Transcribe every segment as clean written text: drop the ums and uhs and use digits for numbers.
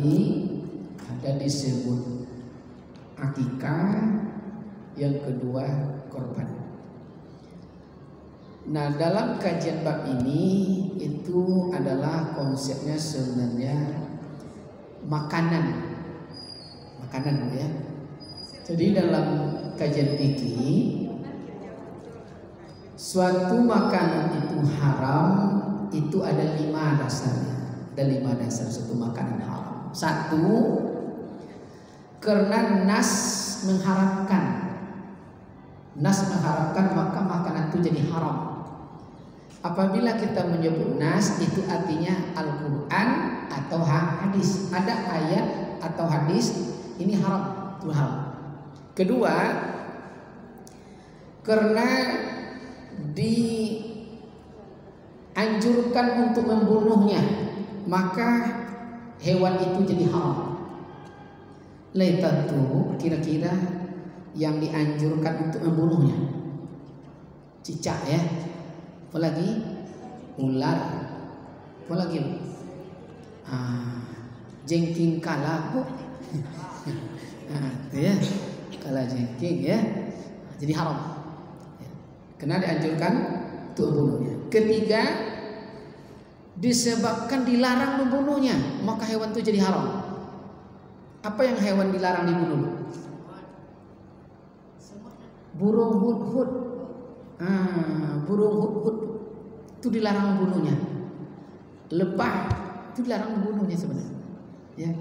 ini ada disebut akikah, yang kedua korban. Nah, dalam kajian bab ini itu adalah konsepnya sebenarnya makanan ya. Jadi dalam kajian fikih, suatu makanan itu haram itu ada 5 dasarnya. Ada 5 dasar suatu makanan haram. 1, karena nas mengharamkan. Nas mengharamkan maka makanan itu jadi haram. Apabila kita menyebut nas itu artinya Al-Quran atau hadis. Ada ayat atau hadis ini haram, itu haram. Kedua, karena dianjurkan untuk membunuhnya, maka hewan itu jadi haram. Tentu kira-kira yang dianjurkan untuk membunuhnya cicak ya, apalagi ular, apalagi jengking kala ya, kala jengking ya, jadi haram ya. Karena dianjurkan untuk membunuhnya. Ketiga, disebabkan dilarang membunuhnya, maka hewan itu jadi haram. Apa yang hewan dilarang dibunuh? Burung hudhud. Burung hudhud itu dilarang membunuhnya. Lebah itu dilarang membunuhnya sebenarnya. Ya,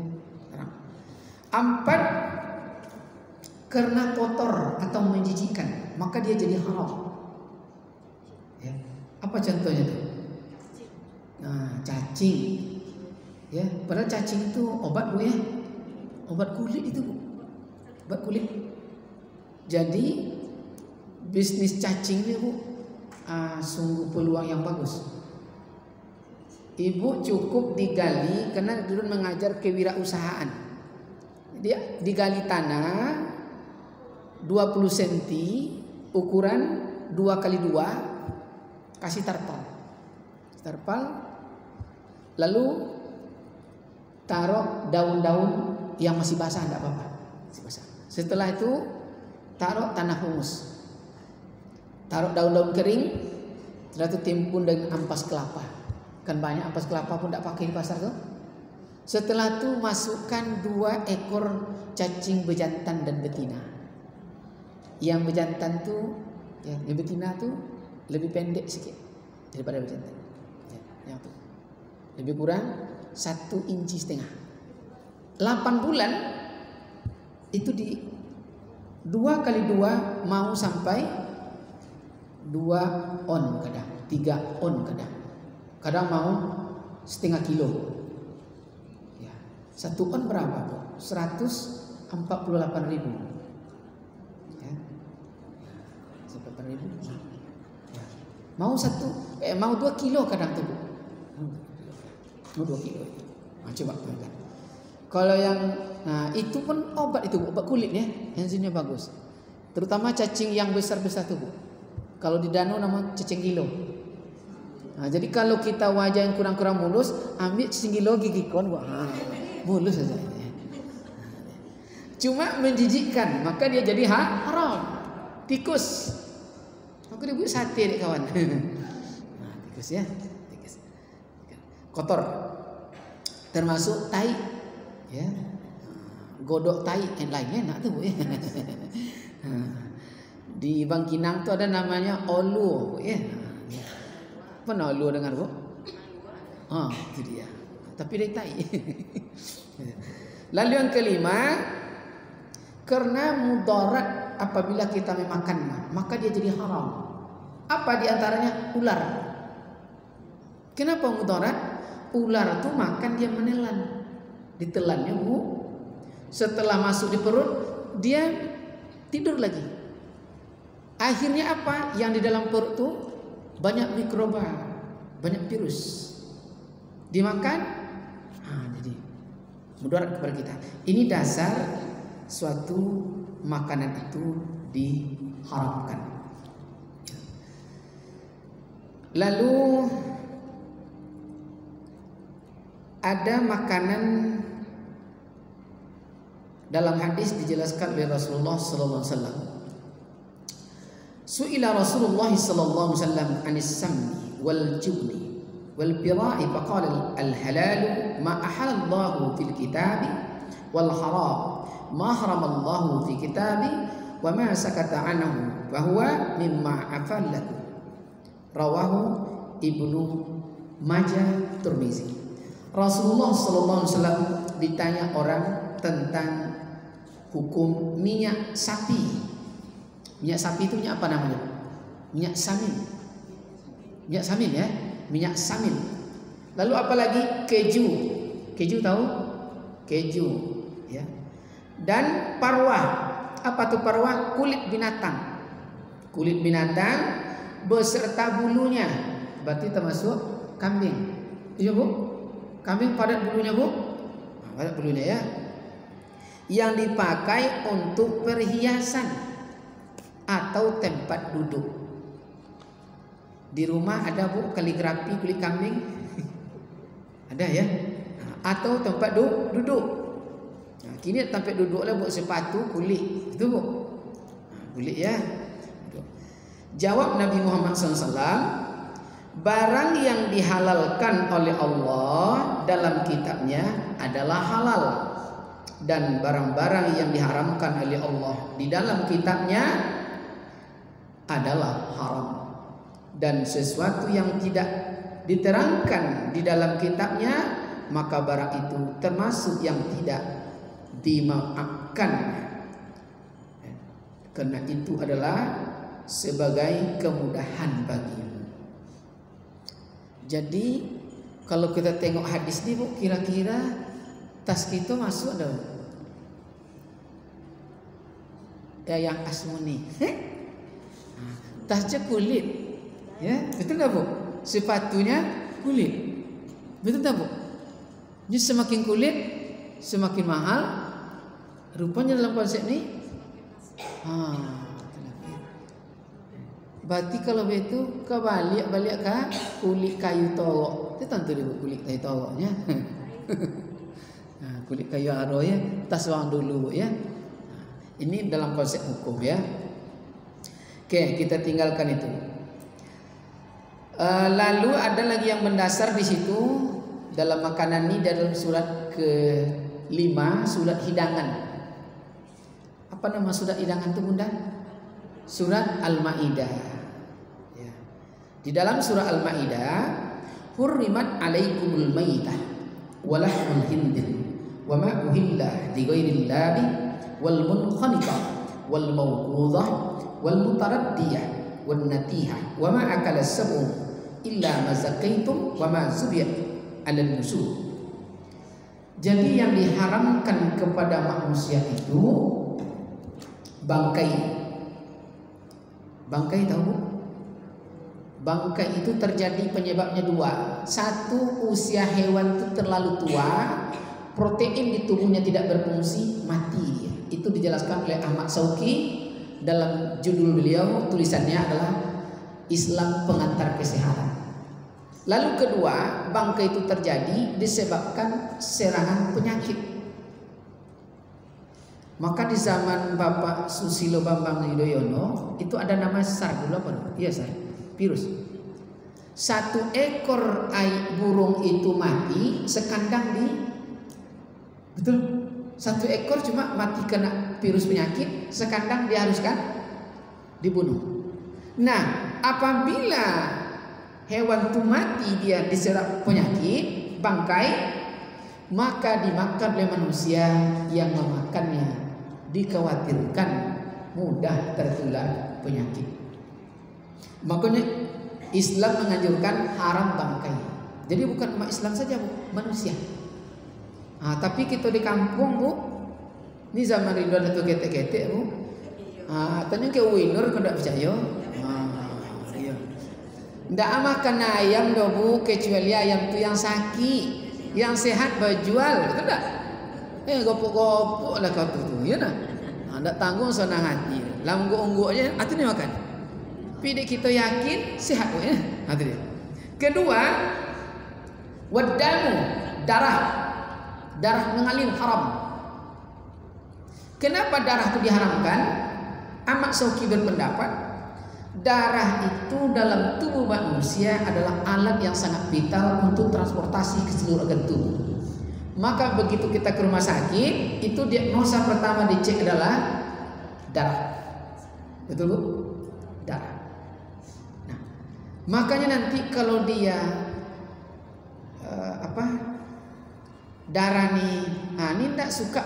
larang. 4, karena kotor atau menjijikkan, maka dia jadi haram. Ya. Apa contohnya tuh? Cacing. Ya, padahal cacing itu obat Bu ya. Obat kulit itu Bu. Obat kulit. Jadi bisnis cacingnya Bu sungguh peluang yang bagus. Ibu cukup digali, karena dulu mengajar kewirausahaan. Dia digali tanah 20 cm, ukuran 2x2, kasih terpal, lalu taruh daun-daun yang masih basah, tidak apa-apa, masih basah. Setelah itu taruh tanah humus, taruh daun-daun kering, setelah itu timbun dengan ampas kelapa. Kan banyak ampas kelapa pun tidak pakai di pasar tuh. Setelah itu masukkan 2 ekor cacing bejantan dan betina. Yang bejantan tuh, ya, yang betina tuh lebih pendek sedikit daripada bejantan. Ya, yang tuh lebih kurang 1,5 inci. 8 bulan itu di 2x2 mau sampai 2 on kadang, 3 on kadang mau setengah kilo. Ya, 1 on berapa Bu? 148.000. Ya, 148.000. Ya. Mau 2 kilo kadang tuh Bu. Mau 2 kilo. Coba pelan. Kalau yang itu pun obat itu Bu, obat kulit ya, enzimnya bagus. Terutama cacing yang besar-besar tuh Bu. Kalau di danau nama cacing gilo. Jadi kalau kita wajah yang kurang-kurang mulus, ambil cacing gilo gigikon, mulus saja. Cuma menjijikkan, maka dia jadi haram. Tikus. Aku dibuat sate nih kawan. Tikus ya, tikus. Kotor. Termasuk tai. Ya. Godok tai yang lainnya enak tuh Bu ya. Di Bangkinang tuh ada namanya olu Bu ya. Pernah olu dengar Bu? Itu dia. Tapi dia tai. Lalu yang kelima, karena mudarat apabila kita memakannya, maka dia jadi haram. Apa diantaranya? Ular. Kenapa mudarat? Ular tuh makan dia menelan. Ditelannya Bu, setelah masuk di perut dia tidur lagi. Akhirnya apa? Yang di dalam perut tuh banyak mikroba, banyak virus. Dimakan, jadi mudarat kepada kita. Ini dasar suatu makanan itu diharamkan. Lalu ada makanan Dalam hadis dijelaskan oleh Rasulullah sallallahu alaihi wasallam. Su'ila Rasulullah sallallahu alaihi wasallam 'anis samni wal jubni wal bira'i faqala al halalu ma ahallallahu fil kitabi wal haram ma haramallahu fi kitabi wa ma sakata anhu fa huwa mimma afallahu. Rawahu Ibnu Majah Tirmizi. Rasulullah sallallahu alaihi wasallam ditanya orang tentang hukum minyak sapi. Minyak sapi itu minyak apa namanya? Minyak samin. Minyak samin ya, minyak samin. Lalu apalagi keju. Keju tahu? Keju ya. Dan parwah. Apa tuh parwah? Kulit binatang. Kulit binatang beserta bulunya. Berarti termasuk kambing. Iya Bu? Kambing padat bulunya Bu? Padat bulunya ya. Yang dipakai untuk perhiasan atau tempat duduk. Di rumah ada Bu kaligrafi kulit kambing? Ada ya? Atau tempat duduk. Nah, kini tempat duduklah buat sepatu kulit. Itu Bu. Kulit ya. Jawab Nabi Muhammad SAW, barang yang dihalalkan oleh Allah dalam kitabnya adalah halal, dan barang-barang yang diharamkan oleh Allah di dalam kitabnya adalah haram. Dan sesuatu yang tidak diterangkan di dalam kitabnya, maka barang itu termasuk yang tidak dimaafkan, karena itu adalah sebagai kemudahan bagimu. Jadi kalau kita tengok hadis ini Bu, kira-kira tas kita masuk ada ya yang asmuni. Tasnya kulit, ya betul tak Bu? Sepatunya kulit, betul tak Bu? Jadi semakin kulit semakin mahal. Rupanya dalam konsep ini. Berarti kalau begitu kebalik ke kulit kayu torok. Itu tentu dia kulit kayu toroknya. Kulit kayu aro ya, tas wang dulu ya. Ini dalam konsep hukum ya. Oke, kita tinggalkan itu. Lalu ada lagi yang mendasar di situ dalam makanan ini, dalam surat ke-5, surat hidangan. Apa nama surat hidangan itu Bunda? Surat Al-Maidah. Ya. Di dalam surah Al-Maidah, hurrimat alaikumul maitah walahmul khinzir wa ma uhilla li ghairillahi wal munkhaniqah wal mawqudah wal mutaraddiyah wan natihah wa ma akala as-sab'u illa ma zakaitum wa ma zubiya 'alal nusuk. Jadi yang diharamkan kepada manusia itu bangkai. Bangkai tahu Bu? Bangkai itu terjadi penyebabnya dua. Satu, usia hewan itu terlalu tua, protein di tubuhnya tidak berfungsi, mati dia. Itu dijelaskan oleh Ahmad Shauqi dalam judul beliau, tulisannya adalah Islam Pengantar Kesehatan. Lalu kedua, bangkai itu terjadi disebabkan serangan penyakit. Maka di zaman Bapak Susilo Bambang Yudhoyono itu ada nama SARS dulu apa? Iya SARS, virus. Satu ekor burung itu mati sekandang di, betul? Satu ekor cuma mati kena virus penyakit, sekandang diharuskan dibunuh. Nah, apabila hewan itu mati dia diserang penyakit bangkai, maka dimakan oleh manusia yang memakannya dikhawatirkan mudah tertular penyakit. Makanya Islam menganjurkan haram bangkai. Jadi bukan umat Islam saja Bu, manusia. Tapi kita di kampung Bu, ini zaman Ridwan atau ketek-ketek Bu. Tanya ke winner kau tidak percaya. Iya. Tidak makan ayam doh Bu, kecuali ayam itu yang sakit, yang sehat berjual, betul tak? Gopok-gopok lah kau tu, ya nak? Tak tanggung senang hati. Langguk-ungguk aja, hati ni makan. Tapi kita yakin sehat Bu ya, hati dia. Kedua, wadamu, darah mengalir haram. Kenapa darah itu diharamkan? Ahmad Syauqi berpendapat darah itu dalam tubuh manusia adalah alat yang sangat vital untuk transportasi ke seluruh organ tubuh. Maka begitu kita ke rumah sakit, itu diagnosa pertama dicek adalah darah. Betul Bu? Darah. Nah, makanya nanti kalau dia darah nih, ini tidak suka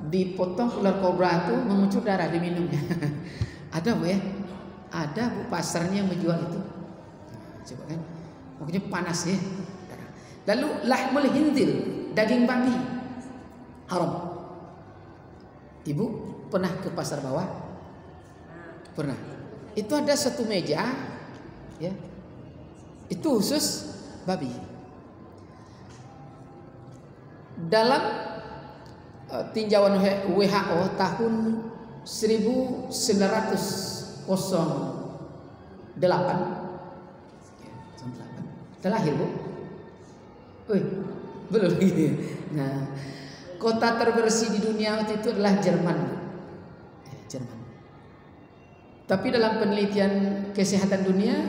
dipotong ular kobra itu mengucur darah diminumnya. Ada Bu ya? Ada Bu pasarnya yang menjual itu. Coba kan, pokoknya panas ya. Lalu lahmul hinzir, daging babi haram. Ibu pernah ke pasar bawah? Pernah. Itu ada satu meja, ya. Itu khusus babi. Dalam tinjauan WHO tahun 1908 sudah lahir Bu? Belum. Nah, kota terbersih di dunia waktu itu adalah Jerman. Jerman. Tapi dalam penelitian kesehatan dunia,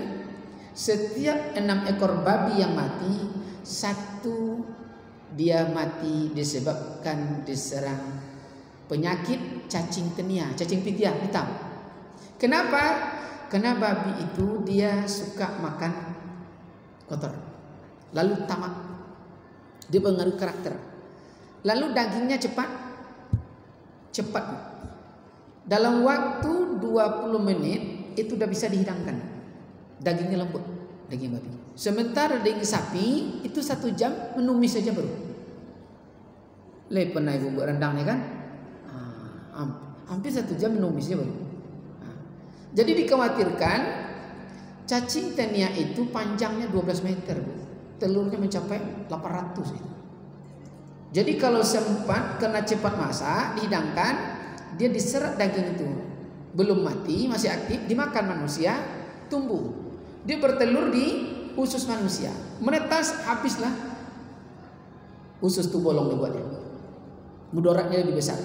setiap 6 ekor babi yang mati, 1 dia mati disebabkan diserang penyakit cacing tenia, cacing pitia hitam. Kenapa? Karena babi itu dia suka makan kotor, lalu tamak, dia pengaruh karakter, lalu dagingnya cepat. Dalam waktu 20 menit itu udah bisa dihidangkan, dagingnya lembut, daging babi. Sementara daging sapi itu 1 jam menumis saja baru. Pernah ibu buat rendang nih kan? Hampir 1 jam menumisnya baru. Jadi dikhawatirkan cacing tenia itu panjangnya 12 meter, Bu. Telurnya mencapai 800 itu. Jadi kalau sempat kena cepat masak, dihidangkan, dia diserap daging itu. Belum mati, masih aktif, dimakan manusia, tumbuh. Dia bertelur di usus manusia, menetas, habislah usus itu bolong dibuatnya, mudaratnya lebih besar.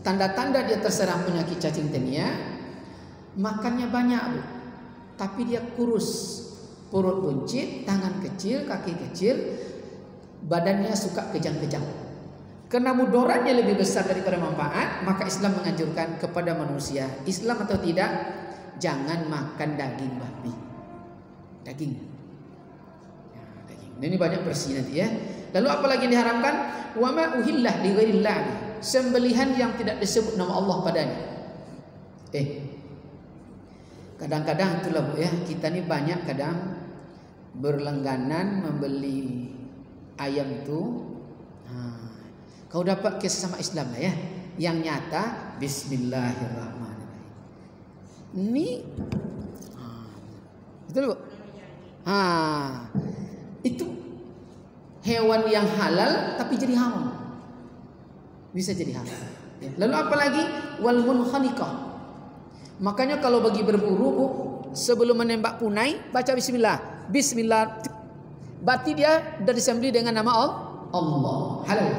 Tanda-tanda dia terserang penyakit cacing tenia, makannya banyak Bu, tapi dia kurus, perut buncit, tangan kecil, kaki kecil, badannya suka kejang-kejang. Karena mudaratnya lebih besar daripada manfaat, maka Islam menganjurkan kepada manusia, Islam atau tidak, jangan makan daging babi. Daging. Ini banyak bersih nanti ya. Lalu apa lagi yang diharamkan? Wa ma uhillah li ghairillah. Sembelihan yang tidak disebut nama Allah padanya. Kadang-kadang itulah Bu ya, kita ni banyak kadang berlangganan membeli ayam tu. Kau dapat kisah sama Islam lah ya. Yang nyata bismillahirrahmanirrahim. Ini betul Bu? Itu hewan yang halal tapi jadi haram. Bisa jadi haram. Ya. Lalu apa lagi? Wal munkhaniqah. Makanya kalau bagi berburu Bu, sebelum menembak punai baca bismillah. Bismillah. Berarti dia sudah disembelih dengan nama Allah. Halal.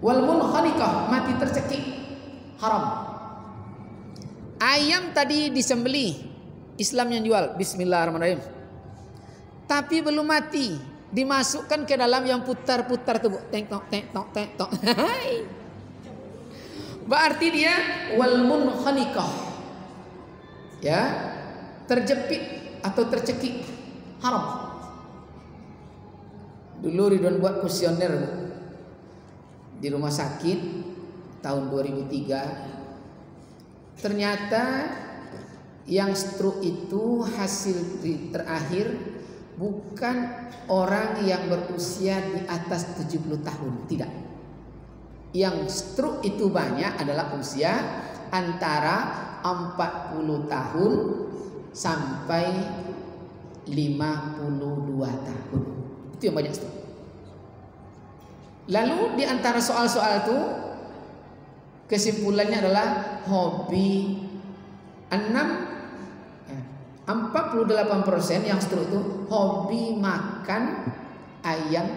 Wal munkhaniqah, mati tercekik, haram. Ayam tadi disembelih, Islam yang jual bismillahirrahmanirrahim. Tapi belum mati, dimasukkan ke dalam yang putar-putar tuh, tek-tok. Berarti dia wal munkhaniqah. Ya, terjepit atau tercekik, haram. Dulu Ridwan buat kuesioner di rumah sakit tahun 2003. Ternyata yang stroke itu hasil terakhir bukan orang yang berusia di atas 70 tahun, tidak. Yang stroke itu banyak adalah usia antara 40 tahun sampai 52 tahun. Itu yang banyak stroke. Lalu di antara soal-soal itu kesimpulannya adalah hobi 48% yang stroke itu hobi makan ayam,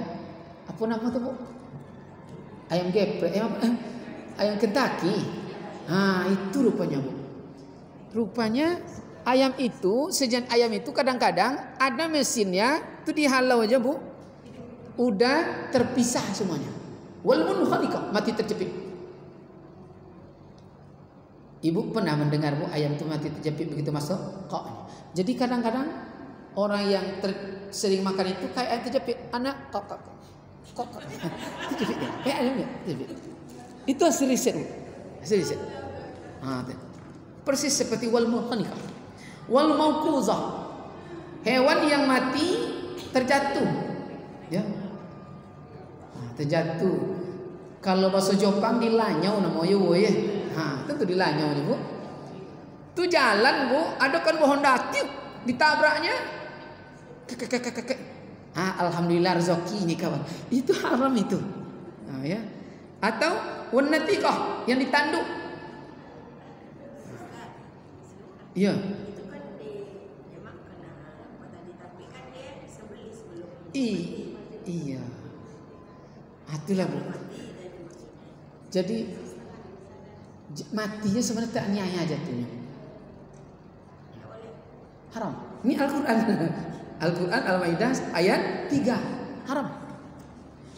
apa nama itu Bu? Ayam geprek, ayam Kentucky. Itu rupanya, Bu. Rupanya ayam itu, sejen ayam itu kadang-kadang ada mesinnya, itu dihalau aja, Bu. Udah terpisah semuanya. Wal munkhaniqah, mati terjepit. Ibu pernah mendengar, Bu, ayam itu mati terjepit begitu masuk koknya. Jadi kadang-kadang orang yang sering makan itu kayak ayam terjepit, anak kok. Terjepit ya, kayak ayamnya terjepit. Itu hasil riset, Bu. Hasil riset. Persis seperti wal munkhaniqah. Wal mauquzah, hewan yang mati terjatuh, ya. Terjatuh. Kalau bahasa Jepang dilanyau namanya, Bu, ya. Tentu dilanyau nih, Bu. Itu jalan, Bu, ada kan pohon dati ditabraknya. Alhamdulillah rezeki ini kawan. Itu haram itu. Ya. Atau wanatiqah yang ditanduk. Iya. Itu kan memang kena tadi, tapi kan dia disembelih sebelum. Iya. Itulah, Bu. Jadi matinya sebenarnya tak niaya jatuhnya. Haram. Ini Al-Quran. Al-Quran Al-Maidah ayat 3. Haram.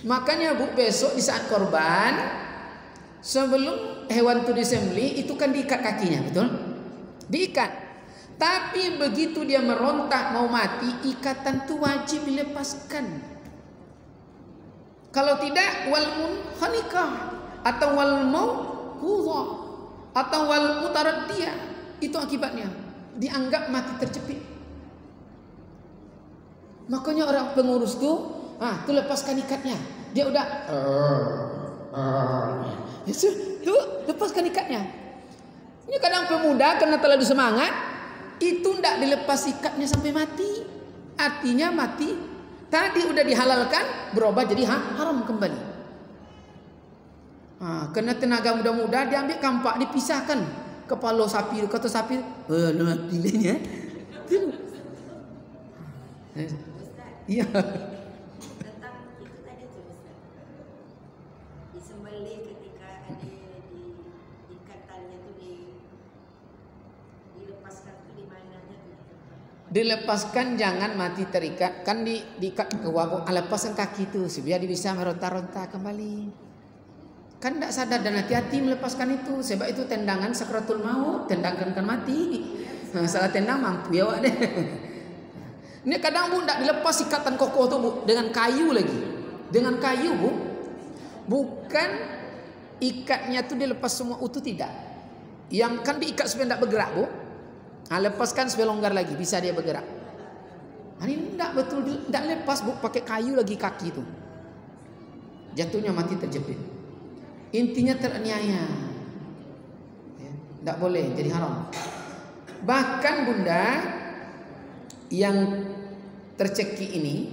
Makanya, Bu, besok di saat korban, sebelum hewan itu disembelih, itu kan diikat kakinya, betul? Diikat. Tapi begitu dia merontak mau mati, ikatan itu wajib dilepaskan. Kalau tidak, wal munkhaniqah atau wal mauquzah atau wal mutaraddiyah, itu akibatnya dianggap mati terjepit. Makanya orang pengurus tuh, tuh lepaskan ikatnya. Dia udah tuh lepaskan ikatnya. Ini kadang pemuda karena terlalu semangat, itu tidak dilepas ikatnya sampai mati. Artinya mati. Tadi udah dihalalkan, berubah jadi haram kembali. Karena tenaga muda-muda diambil kampak, dipisahkan. Kepala sapi, kata sapi, pilihnya. Iya. Tentang itu tadi tuh, Ustaz. Disembelih ketika ada di ikatannya tuh dilepaskan tuh di mananya tuh? Dilepaskan jangan mati terikat, kan diikat ke wabuk, lepaskan kaki itu biar dia bisa meronta-ronta kembali. Kan tidak sadar dan hati-hati melepaskan itu, sebab itu tendangan sakratul maut, tendangkan kan mati. Salah tendang mampu ya, Wak deh. Ini kadang, Bu, tidak dilepas ikatan kokoh tuh, Bu, dengan kayu lagi. Dengan kayu, Bu. Bukan ikatnya tuh dilepas semua utuh, tidak. Yang kan diikat supaya tidak bergerak, Bu. Lepaskan supaya longgar lagi, bisa dia bergerak. Ini tidak betul, tidak lepas, Bu, pakai kayu lagi kaki itu. Jatuhnya mati terjepit. Intinya teraniaya. Tidak boleh, jadi haram. Bahkan, Bunda, yang tercekik ini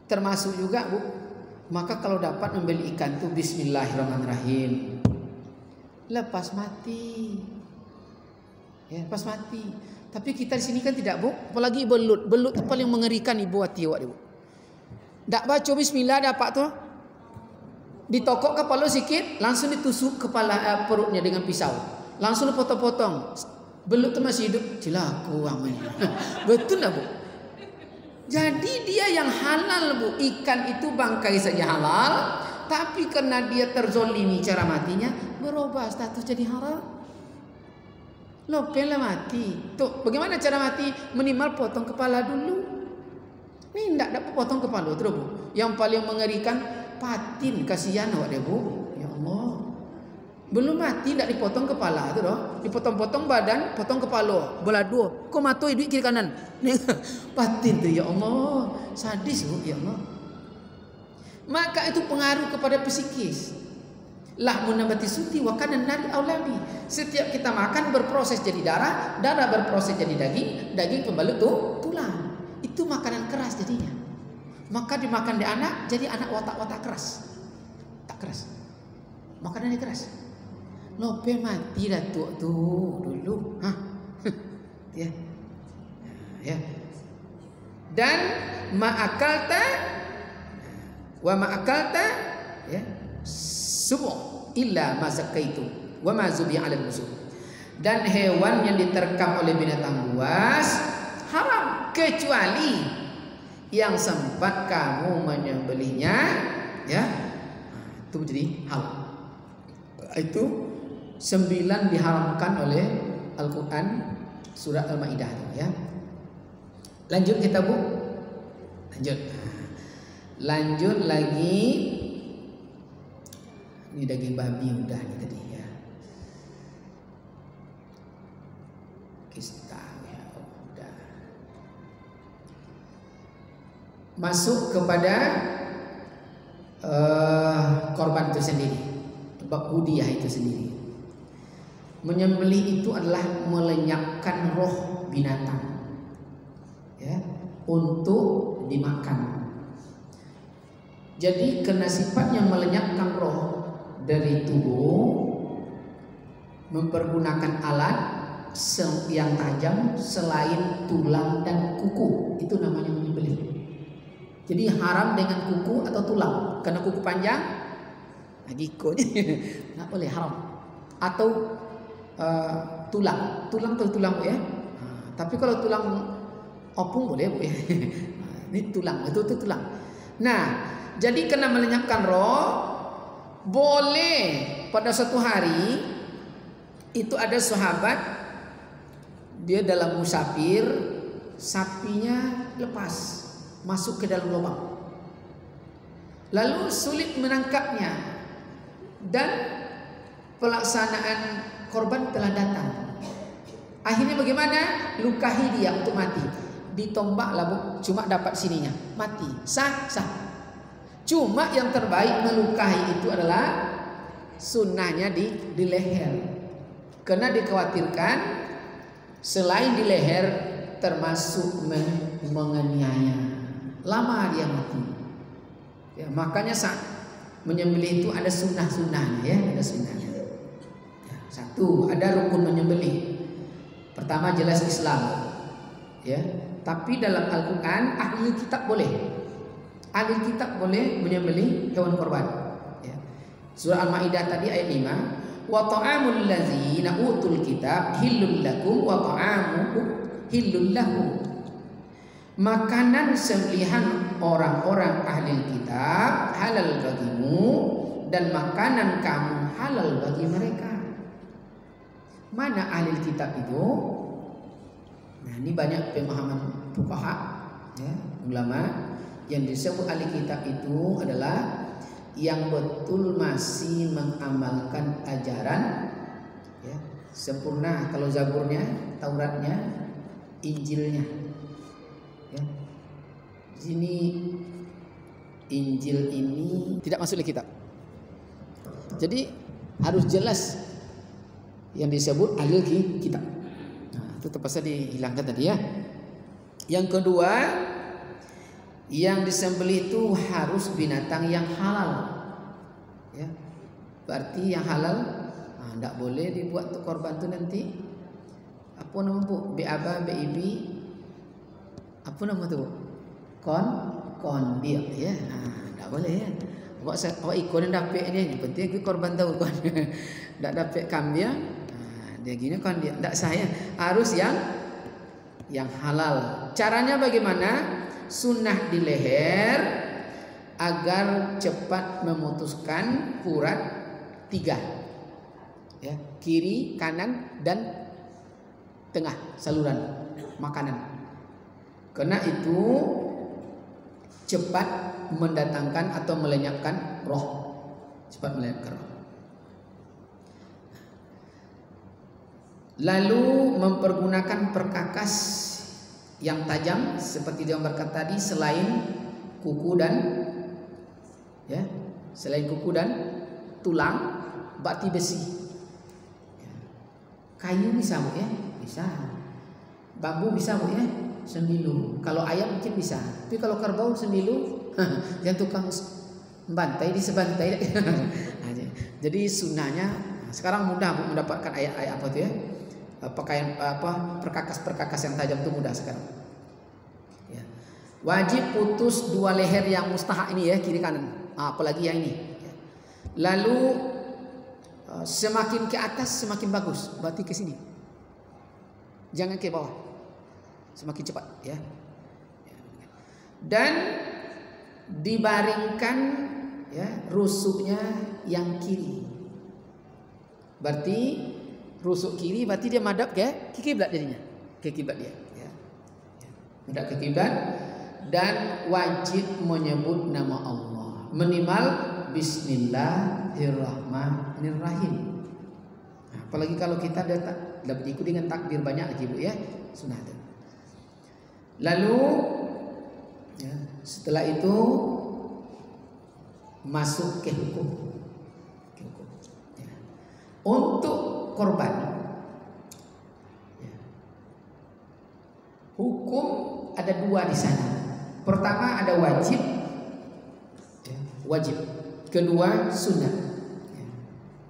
termasuk juga, Bu, maka kalau dapat membeli ikan itu bismillahirrahmanirrahim, lepas mati. Ya, lepas mati. Tapi kita di sini kan tidak, Bu, apalagi belut. Belut itu paling mengerikan, Ibu hati awak, Bu. Tak baca bismillah dapat tuh. Ditokok kepala sikit, langsung ditusuk kepala perutnya dengan pisau. Langsung dipotong-potong. Belut itu masih hidup, cilaku amanya. Betul lah, Bu. Jadi dia yang halal, Bu. Ikan itu bangkai saja halal, tapi karena dia terzolimi cara matinya, berubah status jadi haram. Lopel mati. Tuh, bagaimana cara mati? Minimal potong kepala dulu. Ini tidak dapat potong kepala terus, Bu. Yang paling mengerikan patin, kasihan awak deh, Bu. Ya Allah. Belum mati tidak dipotong kepala tu doh. Dipotong-potong badan, potong kepala. Belah dua. Kau matoi duit kiri kanan. Patin tu, ya Allah. Sadis, Bu, ya Allah. Maka itu pengaruh kepada psikis. Lahmun nabati suti wa kana nari aulami. Setiap kita makan berproses jadi darah, darah berproses jadi daging, daging pembalut tuh tulang. Itu makanan keras jadinya. Maka dimakan di anak jadi anak watak-watak keras. Tak keras. Makanannya keras. Lope mati dah tu dulu. Ya. Ya. Dan ma'akalta wa ma'akalta ya. Subuh. illa ma zakaitum wa ma zubiha 'alal nusuk. Dan hewan yang diterkam oleh binatang buas haram kecuali yang sempat kamu menyembelihnya, ya. Itu menjadi halal. Itu 9 diharamkan oleh Al-Quran surat Al-Maidah, ya. Lanjut kita, Bu. Lanjut lagi. Ini daging babi udah nih tadi, ya. Kista, ya, udah. Masuk kepada korban itu sendiri, bab hudiyah itu sendiri. Menyembelih itu adalah melenyapkan roh binatang, ya, untuk dimakan. Jadi karena sifatnya melenyapkan roh dari tubuh, mempergunakan alat yang tajam selain tulang dan kuku, itu namanya menyembelih. Jadi haram dengan kuku atau tulang, karena kuku panjang, gikonya nggak boleh, haram. Atau tulang atau tulang, Bu, ya. Tapi kalau tulang opung boleh, Bu, ya. Ini tulang, itu tulang. Nah, jadi kena melenyapkan roh, boleh pada suatu hari itu ada sahabat, dia dalam musafir, sapinya lepas masuk ke dalam lubang, lalu sulit menangkapnya, dan pelaksanaan korban telah datang. Akhirnya bagaimana? Lukahi dia untuk mati, ditombak lah, Bu, cuma dapat sininya, mati, sah. Cuma yang terbaik melukahi itu adalah sunnahnya di leher, karena dikhawatirkan selain di leher termasuk menganiaya, lama dia mati, ya. Makanya saat menyembelih itu ada sunnah-sunnahnya, ya, ada sunnahnya. Ya, satu, ada rukun menyembelih. Pertama jelas Islam, ya. Tapi dalam Al-Quran ahli kitab boleh. Ahli kitab boleh menyembelih hewan korban, ya. Surah Al-Maidah tadi ayat 5, wa ta'amul ladzina utul kitab hillul lakum wa ta'amukum hillul lahum. Makanan sembelihan orang-orang ahli kitab halal bagimu, dan makanan kamu halal bagi mereka. Mana ahli kitab itu? Nah, ini banyak pemahaman fuqaha, ya, ulama. Yang disebut ahli kitab itu adalah yang betul masih mengamalkan ajaran, ya, sempurna. Kalau Zaburnya, Tauratnya, Injilnya, ya. Di sini Injil ini tidak masuk di kitab. Jadi harus jelas yang disebut ahli kitab. Nah, itu terpaksa dihilangkan tadi, ya. Yang kedua, yang disembelih itu harus binatang yang halal, ya. Berarti yang halal, tidak boleh dibuat untuk korban itu nanti apa nama, Bu? Beaba, beibi, apa nama tu? Kondir, ya. Tidak boleh, ya. Awak ikut dan dapat ni, penting aku korban tahu kan. Tak dapat kambing, dia gini kan dia tidak saya, harus yang halal. Caranya bagaimana? Sunnah di leher agar cepat memutuskan urat 3, ya, kiri, kanan, dan tengah saluran makanan. Karena itu cepat mendatangkan atau melenyapkan roh, cepat melenyapkan roh. Lalu mempergunakan perkakas yang tajam seperti dia berkata tadi, selain kuku dan, ya, selain kuku dan tulang, berarti besi, ya. Kayu bisa, Bu, ya, bisa. Bambu bisa, Bu, ya, sembilu. Kalau ayam mungkin bisa, tapi kalau kerbau sembilu, yang tukang bantai disebantai. Jadi sunnahnya sekarang mudah, Bu, mendapatkan ayat-ayat apa tuh, ya, pakaian perkakas yang tajam itu mudah sekarang, ya. Wajib putus 2 leher yang mustahak ini, ya, kiri kanan, apalagi yang ini, ya. Lalu semakin ke atas semakin bagus, berarti ke sini. Jangan ke bawah. Semakin cepat ya. Dan dibaringkan ya rusuknya yang kiri. Berarti rusuk kiri berarti dia madhab ke kiblat jadinya. Ke kiblat dia ya. Madhab ke kiblat dan wajib menyebut nama Allah. Minimal Bismillahirrahmanirrahim. Apalagi kalau kita dapat ikut dengan takbir banyak lagi Bu ya, sunnah itu. Lalu ya, setelah itu masuk ke hukum. Ya. Untuk korban ya. Hukum ada dua di sana. Pertama ada wajib ya, wajib. Kedua sunnah.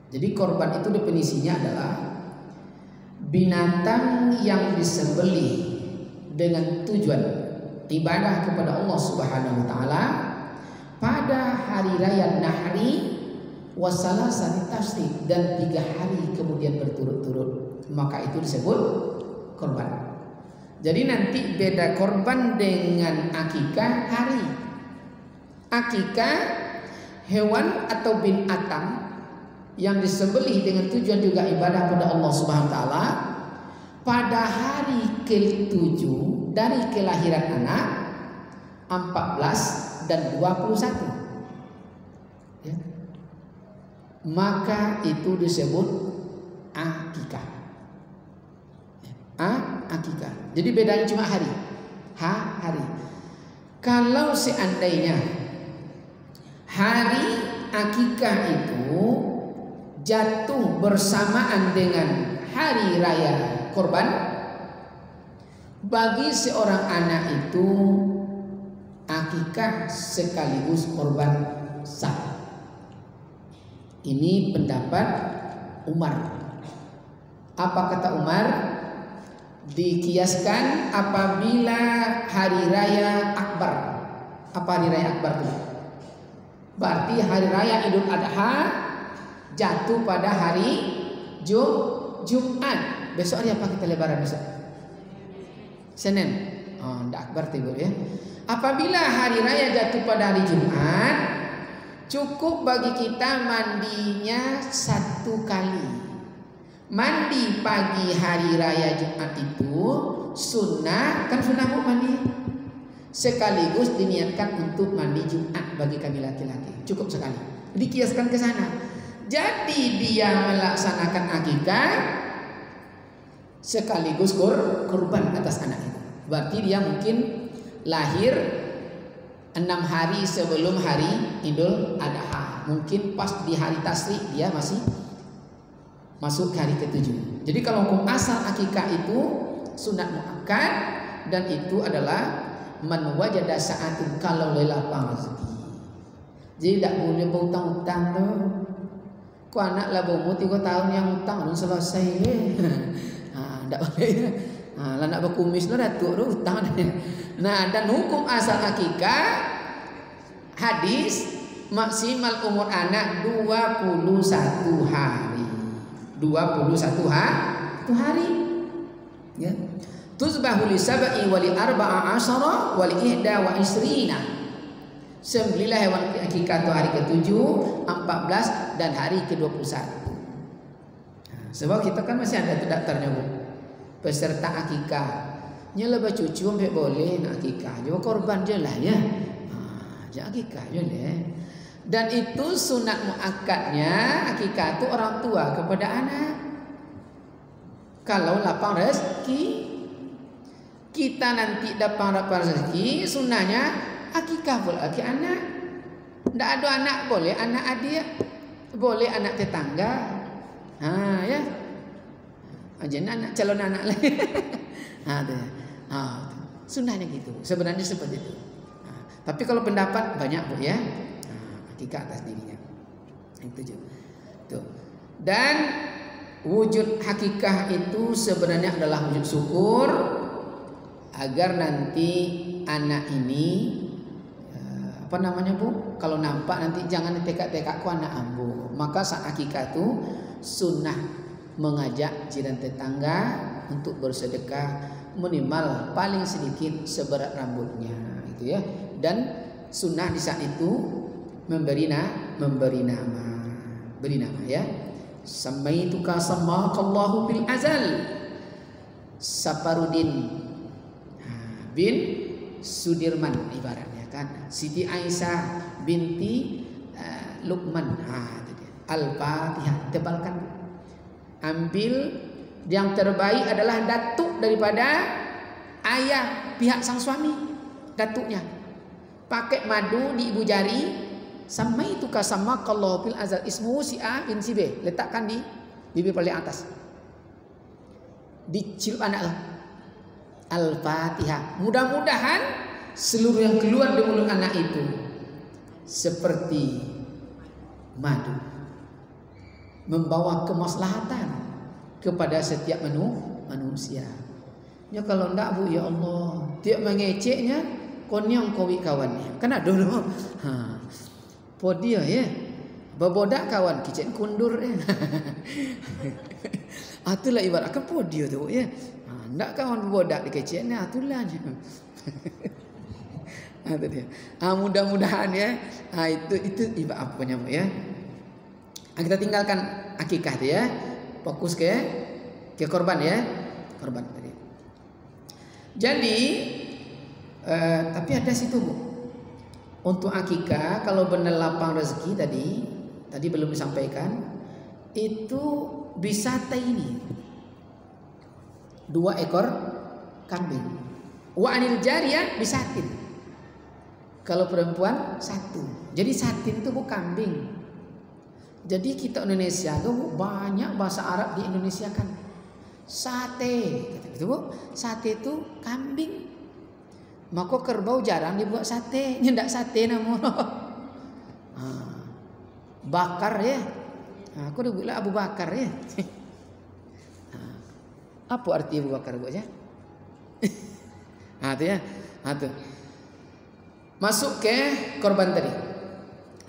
Jadi korban itu definisinya adalah binatang yang disembelih dengan tujuan ibadah kepada Allah Subhanahu wa taala pada hari raya Nahri wasalasati tasrik dan 3 hari kemudian berturut-turut, maka itu disebut korban. Jadi nanti beda korban dengan akikah hari. Akikah hewan atau binatang yang disembelih dengan tujuan juga ibadah pada Allah Subhanahu wa taala pada hari ke-7 dari kelahiran anak 14 dan 21 ya. Maka itu disebut akikah ya. Akikah. Jadi bedanya cuma hari. Hari. Kalau seandainya hari akikah itu jatuh bersamaan dengan hari raya korban, bagi seorang anak itu akikah sekaligus korban sah. Ini pendapat Umar. Apa kata Umar? Dikiaskan apabila hari raya akbar. Apa hari raya akbar itu? Berarti hari raya Idul Adha jatuh pada hari Jumat. Besok hari apa kita lebaran besok? Senin. Oh, ndak akbar tiba ya. Apabila hari raya jatuh pada hari Jumat, cukup bagi kita mandinya 1 kali. Mandi pagi hari raya Jumat itu sunnah, kan sunnah Bu mandi. Sekaligus diniatkan untuk mandi Jumat bagi kami laki-laki. Cukup sekali. Dikiaskan ke sana. Jadi dia melaksanakan akikah sekaligus kurban atas anak itu. Berarti dia mungkin lahir 6 hari sebelum hari Idul Adha. Mungkin pas di hari tasrik dia masih masuk hari ke-7. Jadi kalau hukum asal akikah itu sunat muakkad dan itu adalah man wajada sa'atin kalau lapang rezeki. Jadi tidak boleh berhutang-hutang tu. Kau anak lah berumur 3 tahun yang hutang belum selesai le. Tak boleh. Lah nak berkumis lah datuk tu hutang. Nah, dan hukum asal akikah hadis maksimal umur anak 21 hari. 21 hari. Ya. Tuzbahu li sab'i wa li arba'a asyara wa li ihda wa isrina. Sembelilah hewan akikah itu hari ke-7, 14 dan hari ke-21. Sebab kita kan masih ada daftarnya Bu. Peserta akikah. Nyala cucu sampai boleh nak akikah. Cuma korban je lah ya. Jangan akikah je lah. Dan itu sunat muakkadnya akikah itu orang tua kepada anak. Kalau lapang rezeki, kita nanti dapat rezeki, sunnahnya akikah pula ke anak. Tidak ada anak boleh anak adik, boleh anak tetangga. Ya. Jangan anak calon anak lagi. Sunnahnya gitu. Sebenarnya seperti itu. Tapi kalau pendapat banyak Bu ya. Akikah atas dirinya. Itu juga. Tuh. Dan wujud hakikah itu sebenarnya adalah wujud syukur agar nanti anak ini apa namanya Bu? Kalau nampak nanti jangan ditekak-tekak ku anak ambu. Maka saat akikah itu sunnah mengajak jiran tetangga untuk bersedekah minimal paling sedikit seberat rambutnya, itu ya. Dan sunnah di saat itu memberi nama, beri nama ya. Samaituka samakallahu bil azal Saparudin bin Sudirman ibaratnya kan, Siti Aisyah binti Luqman. Itu dia. Al-Fatihah, tebalkan. Ambil yang terbaik adalah datuk daripada ayah pihak sang suami, datuknya. Pakai madu di ibu jari. Samaituka samakallahu bil azal ismu si A bin si B, letakkan di bibir paling atas. Dicium anak lo. Al-Fatihah. Mudah-mudahan seluruh yang keluar dari mulut anak itu seperti madu, membawa kemaslahatan kepada setiap manusia. Ya kalau ndak Bu, ya Allah, tiap mengeceknya konyong kowi kawannya. Kan ada dulu. Podia ya. Babodak kawan kicen kundur ya. Itulah ibarat kan podia tu ya. Ndak kawan babodak dikeceknya itulah. Itu dia. Mudah-mudahan ya. Itu ibarat apa namanya ya. Kita tinggalkan akikah tu ya. Fokus ke korban ya. Korban tadi. Jadi tapi ada situ Bu. Untuk akikah kalau benar lapang rezeki tadi belum disampaikan, itu bisa ini 2 ekor kambing. Wa anil jariyah bisatin. Kalau perempuan 1. Jadi satin itu bukan kambing. Jadi kita Indonesia tuh banyak bahasa Arab di Indonesia kan. Sate, gitu Bu. Sate itu kambing. Maka kerbau jarang dibuat sate, nyendak sate namanya. Bakar ya. Aku udah bilang Abu Bakar ya. Apa arti Abu Bakar Bu ya? Itu ya. Itu. Masuk ke korban tadi.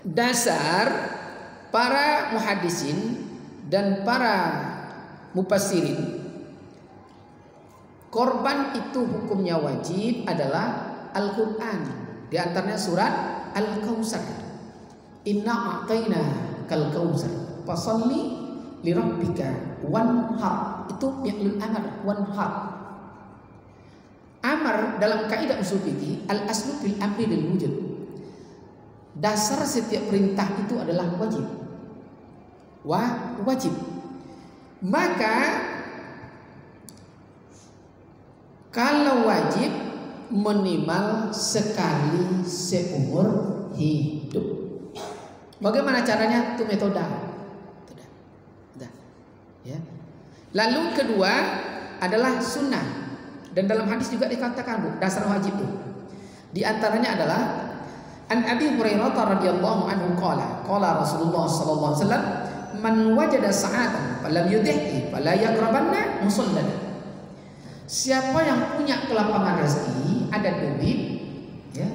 Dasar para muhaddisin dan para mufassirin, korban itu hukumnya wajib adalah Al-Quran. Di antaranya surat Al-Kautsar. Inna a'tayna kal kautsar fasalli li rabbika wanhar. Itu fi'lul amr, wanhar. Amar dalam kaidah usul fikih al-aslu fil amri lil wujud. Dasar setiap perintah itu adalah wajib. Wajib. Maka kalau wajib minimal sekali seumur hidup. Bagaimana caranya? Itu metode. Ya. Lalu kedua adalah sunnah. Dan dalam hadis juga dikatakan Bu, dasar wajib itu. Di antaranya adalah An Abi Hurairah radhiyallahu anhu qala Rasulullah sallallahu alaihi wasallam man wajada sa'atan falam yudhihi fala yaqrabanna musallana. Siapa yang punya kelapangan rezeki, ada duit, ya,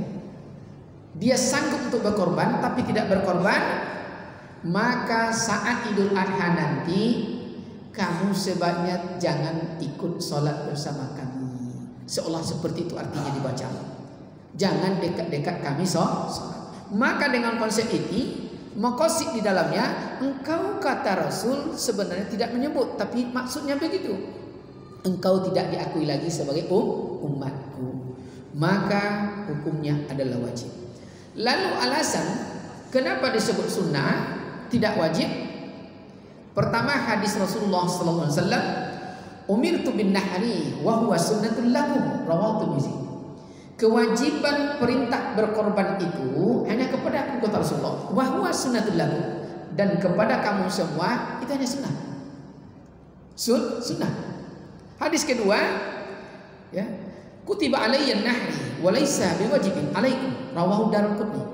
dia sanggup untuk berkorban tapi tidak berkorban, maka saat Idul Adha nanti kamu sebaiknya jangan ikut sholat bersama kami. Seolah seperti itu artinya dibaca. Jangan dekat-dekat kami sholat. Maka dengan konsep ini, maqasid di dalamnya, engkau kata Rasul sebenarnya tidak menyebut, tapi maksudnya begitu. Engkau tidak diakui lagi sebagai umatku, maka hukumnya adalah wajib. Lalu alasan kenapa disebut sunnah tidak wajib? Pertama hadis Rasulullah sallallahu alaihi wasallam, umirtu bin nahri wa huwa sunnatul lakum, rawahu Tirmizi. Kewajiban perintah berkorban itu hanya kepada aku kata Rasulullah, wa huwa sunnatul lakum, dan kepada kamu semua itu hanya sunnah. Sunnah. Hadis kedua, ya, kutiba alayya nahri wa laysa biwajibin alaikum, rawahu Daraqutni.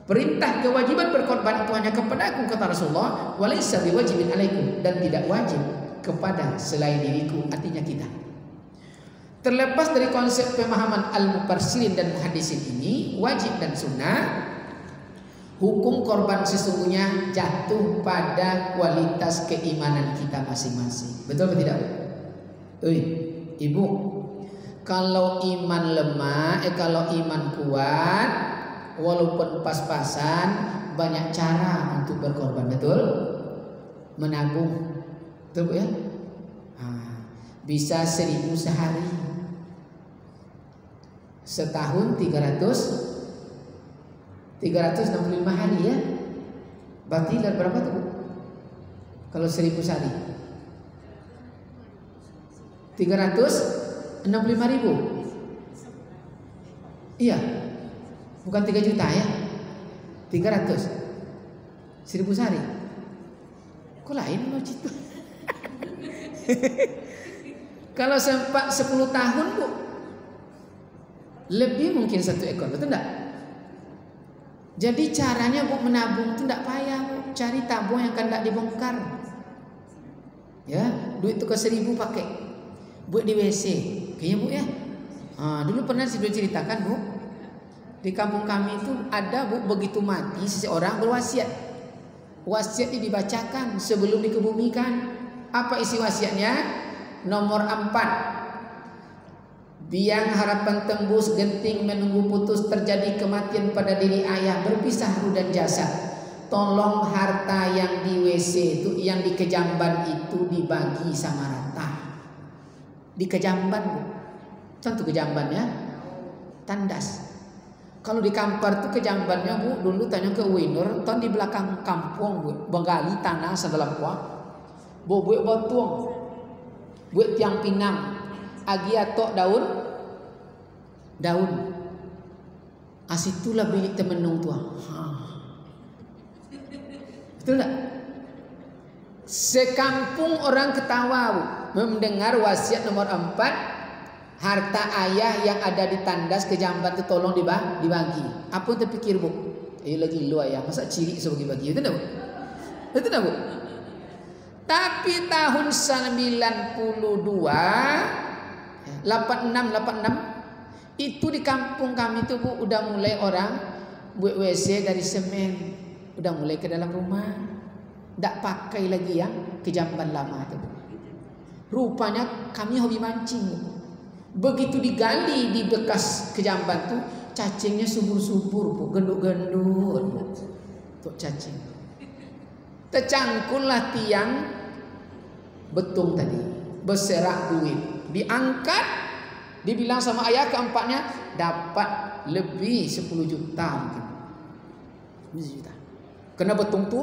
Perintah kewajiban berkorban itu hanya kepada aku kata Rasulullah, wa laysa biwajibin alaikum, dan tidak wajib kepada selain diriku, artinya kita. Terlepas dari konsep pemahaman al-mufassirin dan muhaddisin ini, wajib dan sunnah, Hukum korban sesungguhnya jatuh pada kualitas keimanan kita masing-masing. Betul atau tidak? Ibu, kalau iman lemah, kalau iman kuat, walaupun pas-pasan, banyak cara untuk berkorban. Betul? Menabung. Betul Bu ya? Bisa 1.000 sehari, setahun 365 hari ya. Berarti berapa tuh Bu? Kalau 1.000 sehari 365.000. Iya, bukan 3 juta ya, 300 1.000 sehari. Kok lain loh itu? Kalau sempat 10 tahun Bu, lebih mungkin 1 ekor, betul enggak? Jadi caranya Bu menabung itu enggak payah Bu. Cari tabung yang kan enggak dibongkar. Ya, duit tukar 1.000 pakai buat di WC. Kayaknya Bu ya. Dulu pernah saya ceritakan Bu, di kampung kami itu ada Bu, begitu mati seseorang berwasiat. Wasiatnya dibacakan sebelum dikebumikan. Apa isi wasiatnya? Nomor 4. Biang harapan tembus, genting menunggu putus, terjadi kematian pada diri ayah, berpisah ruh dan jasad. Tolong harta yang di WC itu, yang di kejamban itu dibagi sama rata. Di kejamban Bu. Tentu kejamban ya. Tandas. Kalau di kampar tuh kejambannya Bu, dulu tanya ke Winur, ton di belakang kampung Bu, menggali tanah sebelah kuah. Buat batuang, buat tiang pinang, agi atok daun. Asitulah bilik temenung tua. Betul tak? Sekampung orang ketawa Bu, mendengar wasiat nomor 4. Harta ayah yang ada di tandas kejamban itu tolong dibagi. Apa yang terpikir Bu? Lagi lu ayah, masa ciri sebagi-bagi? Itu tak Bu? Itu tak Bu? Tapi tahun 92, 86 itu di kampung kami itu Bu, udah mulai orang buat WC dari semen, udah mulai ke dalam rumah, tidak pakai lagi yang kejamban lama itu Bu. Rupanya kami hobi mancing Bu. Begitu digali di bekas kejamban tuh, cacingnya subur-subur Bu, gendut-gendut Bu. Tuh cacing. Tercangkullah tiang betung tadi, berserak duit, diangkat, dibilang sama ayah keempatnya dapat lebih 10 juta mungkin. 10 juta. Kena betung tuh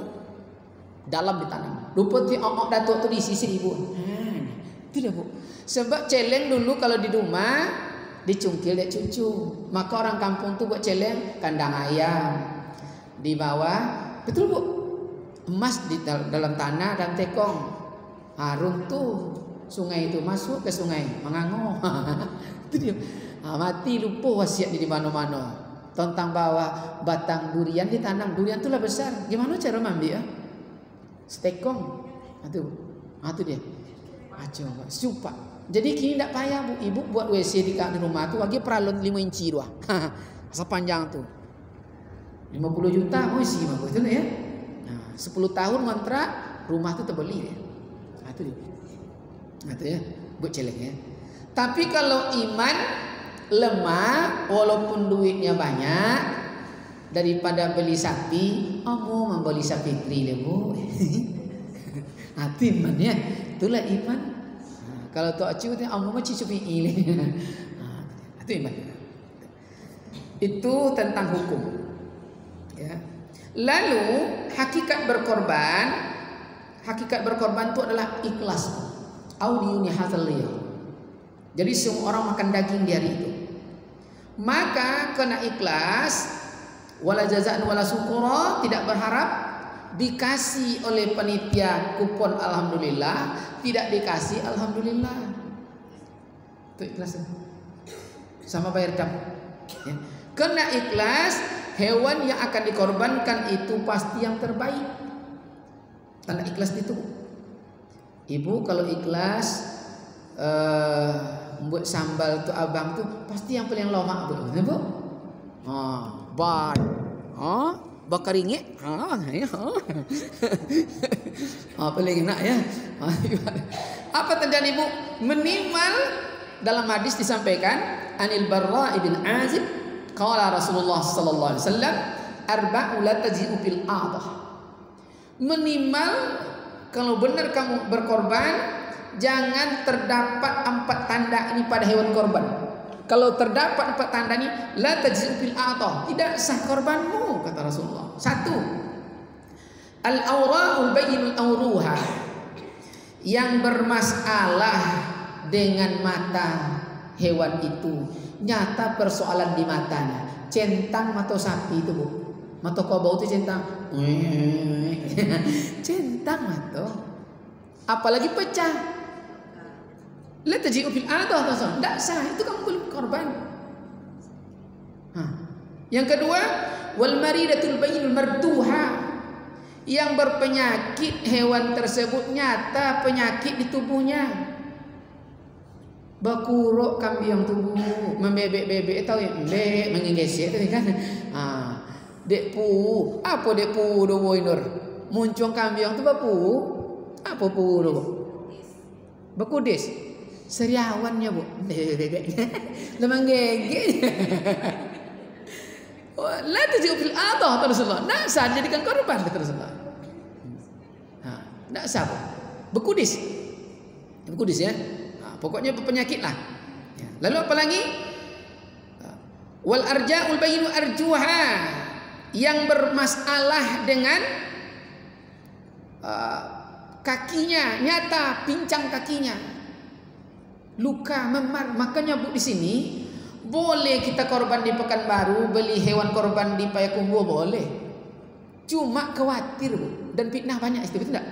dalam ditanam. Rupa tiang datuk tuh diisi 1.000. Itu dah Bu. Sebab celeng dulu kalau di rumah dicungkil dek cucu, maka orang kampung tuh buat celeng kandang ayam di bawah. Betul Bu. Emas di dalam tanah dan tekong. Runtuh sungai itu, masuk ke sungai Mengango. Itu dia. Mati lupa wasiat di mana-mana. Tentang bawah batang durian ditanam. Durian itulah besar. Gimana cara ambil ya? Setekong. Itu dia. Coba supa. Jadi kini tidak payah Bu. Ibu buat WC di rumah tu lagi peralon 5 inci doang. Sepanjang tu 50 juta isi mah itu ya. 10 tahun kontrak rumah tu terbeli ya. Itu dia. Itu ya, buat celeng ya. Tapi kalau iman lemah, walaupun duitnya banyak, daripada beli sapi, mau membeli sapi tri Bu. Itu iman ya. Itulah iman. Kalau tu acu tu mah cicupi ini. Itu iman. Itu tentang hukum. Ya. Lalu hakikat berkorban itu adalah ikhlas. Audiyuni hataliyah. Jadi semua orang makan daging di hari itu. Maka kena ikhlas, wala jazaan wala syukura, tidak berharap dikasih oleh panitia kupon alhamdulillah, tidak dikasih alhamdulillah. Itu ikhlas. Sama bayar dam. Ya. Kena ikhlas. Hewan yang akan dikorbankan itu pasti yang terbaik. Tanda ikhlas itu. Ibu kalau ikhlas buat sambal tuh abang tuh pasti yang paling lama Bu. bakar ringgit. Ya. Apa lagi nak ya? Apa terjadi Bu? Menimbal dalam hadis disampaikan Anil Barra ibn Azib qala Rasulullah sallallahu alaihi wasallam arba'u la taji'u fil adah. Menimbal kalau benar kamu berkorban, jangan terdapat 4 tanda ini pada hewan korban. Kalau terdapat 4 tanda ini, la taji'u fil adah, tidak sah korbanmu kata Rasulullah. 1. Al-awra'ul bayyinul awruha, yang bermasalah dengan mata hewan itu, nyata persoalan di matanya. Centang mata sapi itu Bu, mata kobau itu centang. Centang mata, apalagi pecah. La taji'u fil adah, tidak sah, itu kamu belum korban. Yang kedua, wal maridatul bayyinul marduha, yang berpenyakit hewan tersebut nyata penyakit di tubuhnya. Bakuruk kambing tubuh, membebek-bebek tahu ya, membebek mengegesek tadi kan. Dek pu, apa dek pu do boinur? Muncung kambing tu bapu. Apa pu do? Bekudis. Seriawannya Bu, bebek-bebeknya. Lemang gege. La taji'u fil adah Rasulullah. Nak sah jadikan korban kata Rasulullah. Nak sah. Bekudis. Bekudis ya. Pokoknya penyakit lah. Lalu apa lagi? Wal arja'ul bayyinu arjuha, yang bermasalah dengan kakinya, nyata pincang kakinya. Luka memar. Makanya Bu di sini boleh kita korban di Pekanbaru, beli hewan korban di Payakumbuh boleh. Cuma khawatir Bu, dan fitnah banyak itu, betul tak?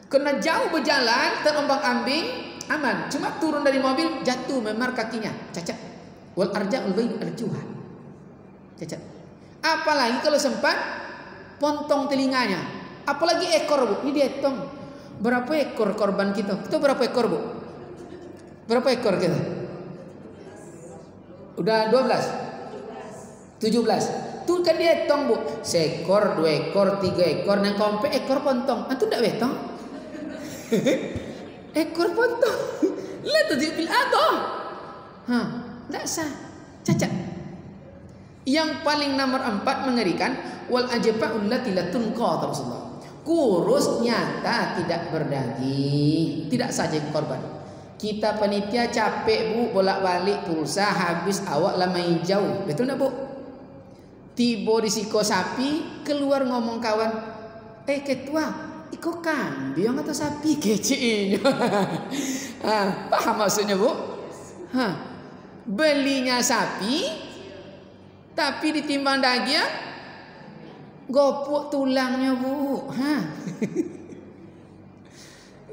Kena jauh berjalan, terombang-ambing, aman. Cuma turun dari mobil, jatuh memar kakinya, cacat. Wal arja'ul bayyinu arjuha, cacat. Apalagi kalau sempat pontong telinganya. Apalagi ekor Bu, ini dihitung. Berapa ekor korban kita? Kita berapa ekor Bu? Berapa ekor kita? Udah 12? 17. Tuh kan dia hitung Bu. Seekor, 2 ekor, 3 ekor, nang kompe ekor pontong. Antu ndak hitung? Ekor pontong. La taji'u fil adah. Ndak sah. Cacat. Yang paling nomor 4 mengerikan, wal ajfa'ul lati la tunqa Rasulullah. Kurus nyata tidak berdaging, tidak saja korban. Kita panitia capek Bu, bolak-balik pulsa habis, awak lah main jauh. Betul tak Bu? Tiba di siko sapi, keluar ngomong kawan, ketua, iko kambing atau sapi? Kecil. Paham maksudnya Bu? Belinya sapi, tapi ditimbang daging, gopuk tulangnya Bu.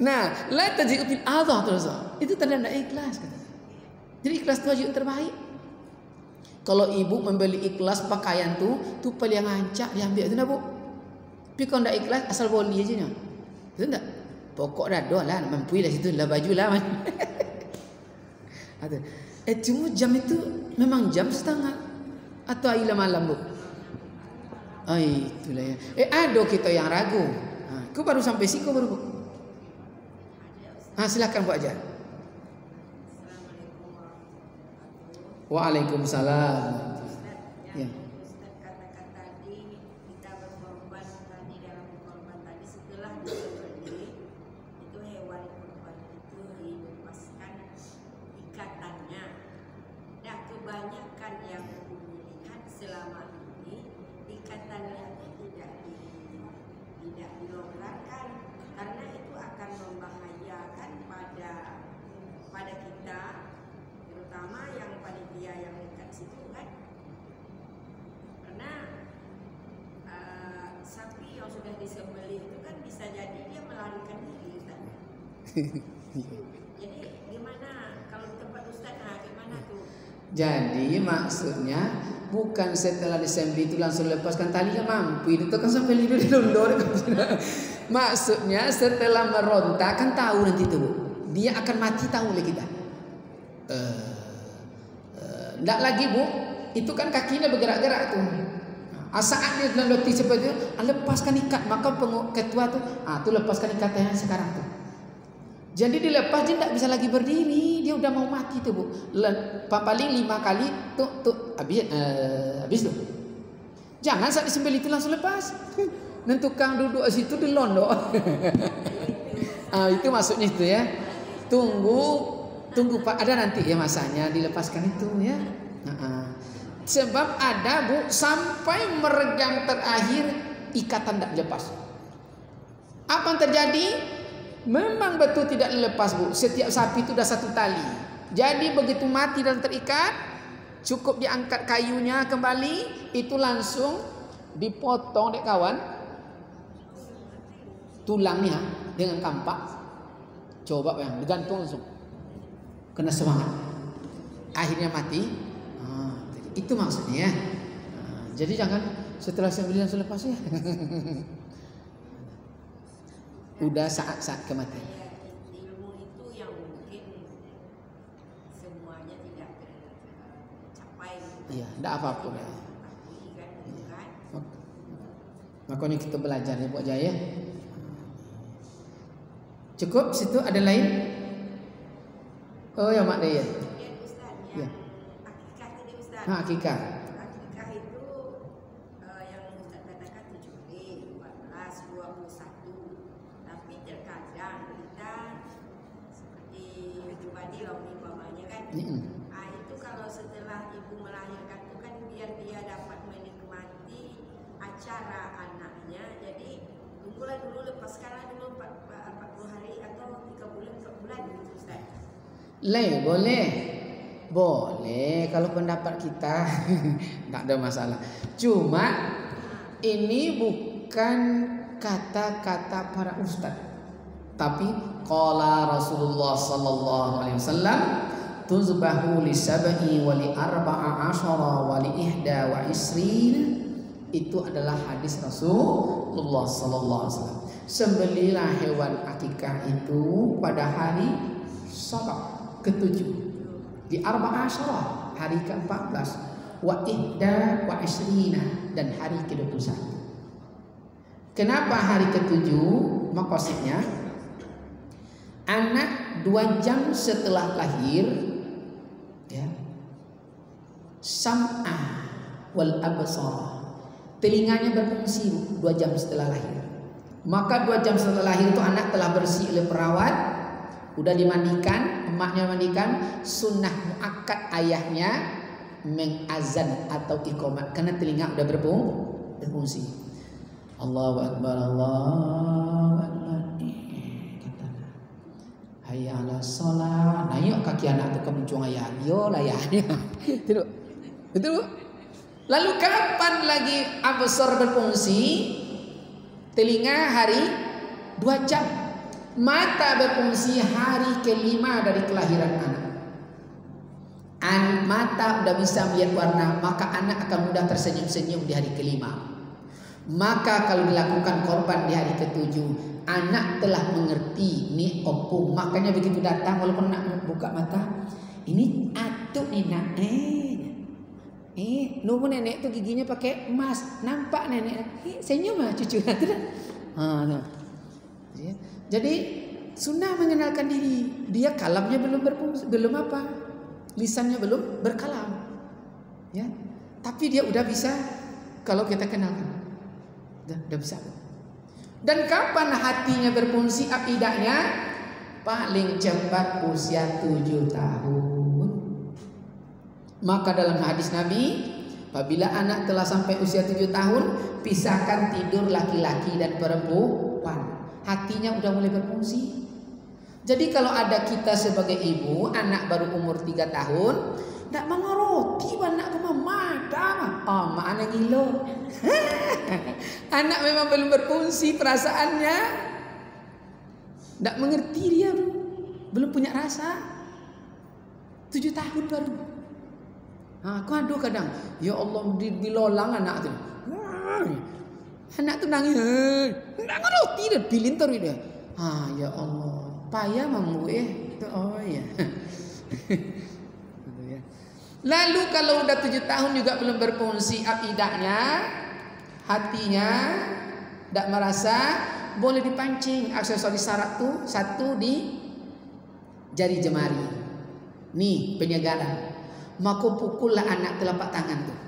Nah, la taji'u fil adah terus. Itu tanda ikhlas kata. Jadi ikhlas itu wajib terbaik. Kalau ibu membeli ikhlas pakaian tuh paling ngancak diambil itu nak Bu. Tapi kalau ndak ikhlas asal boli aja nya. Betul tak? Pokok dah doh lah, mampu lah situ lah baju lah. Cuma jam itu memang jam setengah atau aila malam Bu. Itulah ya. Ada kita yang ragu. Kau baru sampai siko baru Bu. Silakan Bu aja. Waalaikumsalam. Ya. Ustaz katakan tadi kita berkorban tadi dalam korban tadi setelah disembelih itu hewan korban itu dilepaskan ikatannya. Nah kebanyakan yang melihat selama ini ikatannya itu tidak dilonggarkan karena itu akan membahayakan pada kita, terutama yang panitia yang dekat situ kan, karena sapi yang sudah disembelih itu kan bisa jadi dia melarikan diri kan. Jadi gimana kalau di tempat Ustaz, gimana tuh? Jadi maksudnya bukan setelah disembelih itu langsung lepaskan talinya, mampu itu kan sampai lidah dilondor. Maksudnya setelah meronta kan tahu nanti itu Bu, dia akan mati tahu oleh kita. Nggak lagi Bu, itu kan kakinya bergerak-gerak tuh. Saat dia geloti seperti itu, lepaskan ikat. Maka ketua tu lepaskan ikatnya sekarang tu. Jadi dilepas dia tidak bisa lagi berdiri, dia udah mau mati tu bu. Paling 5 kali habis tu. Jangan saat disembelih itu langsung lepas. Dan tukang duduk di situ dilondok. Itu maksudnya itu ya. Tunggu Pak, ada nanti ya masanya dilepaskan itu ya. Sebab ada bu sampai meregang terakhir ikatan tidak lepas. Apa yang terjadi? Memang betul tidak dilepas bu. Setiap sapi itu sudah 1 tali. Jadi begitu mati dan terikat, cukup diangkat kayunya kembali, itu langsung dipotong dek kawan. Tulangnya dengan kampak. Coba yang digantung langsung. Kena semangat. Akhirnya mati. Itu maksudnya ya. Jadi jangan setelah sembelih langsung lepas ya. Udah saat kematian. Ilmu itu yang mungkin semuanya tidak tercapai. Iya, tidak apa-apa. Makanya kita belajar ya Pak Jaya. Cukup situ ada lain? Oh ya Mak Daya. Ya. Akikah. Akikah itu yang Ustaz katakan 7 14, 21. Tapi terkadang kita seperti pribadi lah umpamanya kan. Itu kalau setelah ibu melahirkan itu kan biar dia dapat menikmati acara anaknya. Jadi tunggulah dulu, lepaskanlah dulu 40 hari atau 3 bulan 4 bulan gitu Ustaz. Boleh kalau pendapat kita tidak ada masalah. Cuma ini bukan kata-kata para ustaz, tapi qala Rasulullah sallallahu alaihi wasallam tuzbahu li sab'i wa li arba'a asyara wa li ihda wa isrin. Itu adalah hadis Rasulullah sallallahu alaihi wasallam. Sembelihlah hewan akikah itu pada hari Sabtu ke-7. Di arba'a asyara, hari ke-14, wa ihda wa isrina, dan hari ke-21. Kenapa hari ke-7? Maksudnya anak 2 jam setelah lahir ya, sam'a wal absar, telinganya berfungsi 2 jam setelah lahir. Maka 2 jam setelah lahir itu anak telah bersih oleh perawat, udah dimandikan, emaknya mandikan, sunnah muakkad ayahnya mengazan atau iqamat karena telinga udah berfungsi. Allahu akbar, Allahu akbar. Kata hayya 'alas shalah. Nah, yuk kaki anak itu kemuncung ayah. Yo layahnya. Betul. Lalu kapan lagi absar berfungsi? Telinga hari 2 jam. Mata berfungsi hari ke-5 dari kelahiran anak. Mata udah bisa melihat warna, maka anak akan mudah tersenyum-senyum di hari ke-5. Maka kalau dilakukan korban di hari ke-7, anak telah mengerti ini opung. Makanya begitu datang walaupun nak buka mata, ini atuk nenek. Nunggu nenek tuh giginya pakai emas, nampak nenek. Senyum lah cucu. Jadi sunnah mengenalkan diri. Dia kalamnya belum berfungsi, belum apa? Lisannya belum berkalam. Ya. Tapi dia udah bisa kalau kita kenalkan. Udah bisa. Dan kapan hatinya berfungsi akidahnya? Paling cepat usia 7 tahun. Maka dalam hadis Nabi, apabila anak telah sampai usia 7 tahun, pisahkan tidur laki-laki dan perempuan. Hatinya udah mulai berfungsi. Jadi kalau ada kita sebagai ibu, anak baru umur 3 tahun, tidak mengerti anak ke mama, mak anak gilo. Anak memang belum berfungsi perasaannya, tidak mengerti dia, belum punya rasa. 7 tahun baru. Kau kadang, ya Allah dilolang anak tu. Anak tu nangis, nggak ngerti dia, bilintor dia. Ya Allah, payah mamu oh ya. Lalu kalau udah 7 tahun juga belum berfungsi akidahnya, hatinya tidak merasa, boleh dipancing. Aksesoris syarat tuh satu di jari jemari. Nih penyegaran. Maka pukullah anak telapak tangan tuh.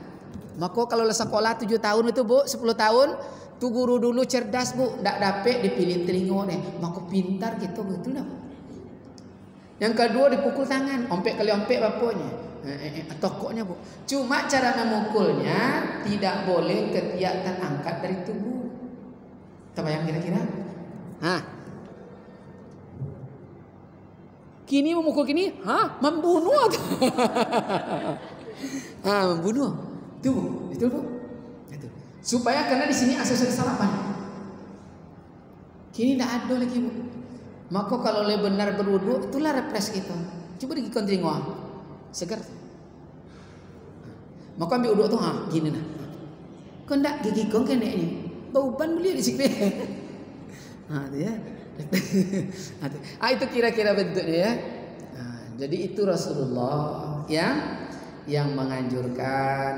Maka kalau sekolah 7 tahun itu Bu, 10 tahun, tuh guru dulu cerdas Bu, ndak dapet dipilih telinga nih. Maka pintar gitu betul dah. Yang kedua dipukul tangan, ompek kali ompek bapaknya. Tokoknya Bu. Cuma cara memukulnya tidak boleh ketiak terangkat dari tubuh. Terbayang kira-kira? Kini memukul kini, membunuh. Membunuh. Tuh, betul Bu. Itu. Supaya karena di sini aksesoris sarapan. Kini tidak ada lagi Bu. Maka kalau le benar berwudu, itulah refresh kita. Coba di kontringo, segar. Maka ambil wudu tuh, gini nah. Kau ndak gigi kau kene ini. Bau ban beli di sini. Itu ya. Itu kira-kira bentuknya ya. Jadi itu Rasulullah yang menganjurkan,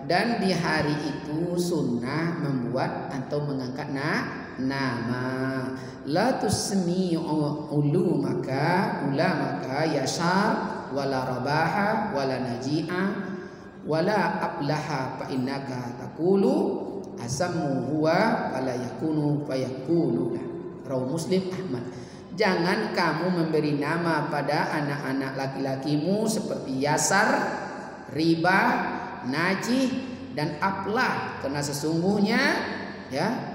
dan di hari itu sunnah membuat atau mengangkat nama. La tusmi'u ulamaka yashar wala rabaha wala naji'a wala ablaha fa innaka taqulu asammu huwa fala yakunu fayaqulu. Rawi Muslim Ahmad. Jangan kamu memberi nama pada anak-anak laki-lakimu seperti Yasar, Riba, Najih, dan Ablah, karena sesungguhnya ya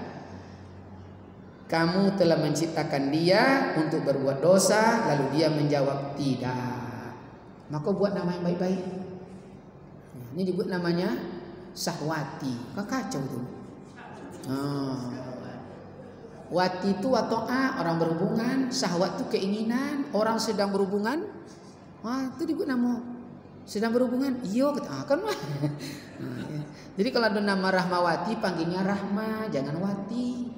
kamu telah menciptakan dia untuk berbuat dosa, lalu dia menjawab tidak. Maka buat nama yang baik-baik. Ini dibuat namanya Sahwati. Kacau tuh. Wati itu wato'a, orang berhubungan. Syahwat itu keinginan, orang sedang berhubungan. Itu dibuat nama sedang berhubungan. Iya kan wah. Jadi kalau ada nama Rahmawati, panggilnya Rahma, jangan Wati.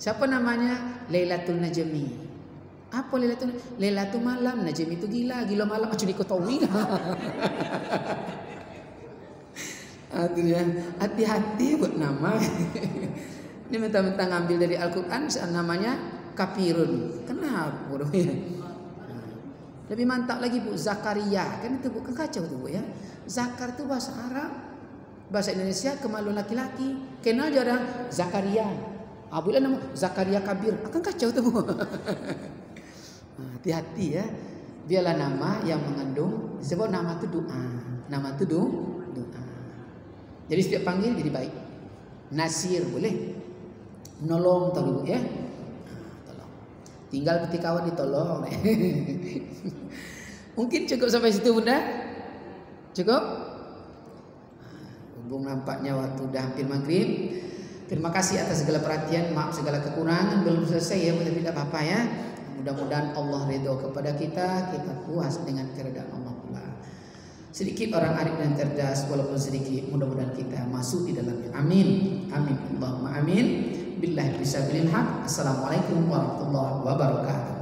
Siapa namanya? Lailatul Najmi. Apa Lailatul malam, Najmi itu gila malam. Acu diketahui. Hati-hati buat nama. Ini mentang-mentang ngambil dari Al-Quran, namanya kafirun. Kenapa bodoh ya? Lebih mantap lagi Bu, Zakaria. Kan itu bukan kacau tuh Bu ya. Zakar itu bahasa Arab, bahasa Indonesia kemaluan laki-laki. Kenal aja orang Zakaria. Bila nama Zakaria Kabir, akan kacau tuh Bu. Hati-hati ya. Dialah nama yang mengandung, disebut nama itu doa. Nama itu doa. Jadi setiap panggil jadi baik. Nasir boleh. Menolong tahu ya. Tolong. Tinggal peti kawan ditolong. Mungkin cukup sampai situ Bunda? Cukup? Hubung nampaknya waktu udah hampir maghrib. Terima kasih atas segala perhatian, maaf segala kekurangan, belum selesai ya, tidak apa-apa ya. Mudah-mudahan Allah ridho kepada kita puas dengan keredaan Allah pula. Sedikit orang arif dan cerdas, walaupun sedikit, mudah-mudahan kita masuk di dalamnya. Amin. Amin. Allahumma amin. Billahi bisabilil haq. Assalamualaikum warahmatullahi wabarakatuh.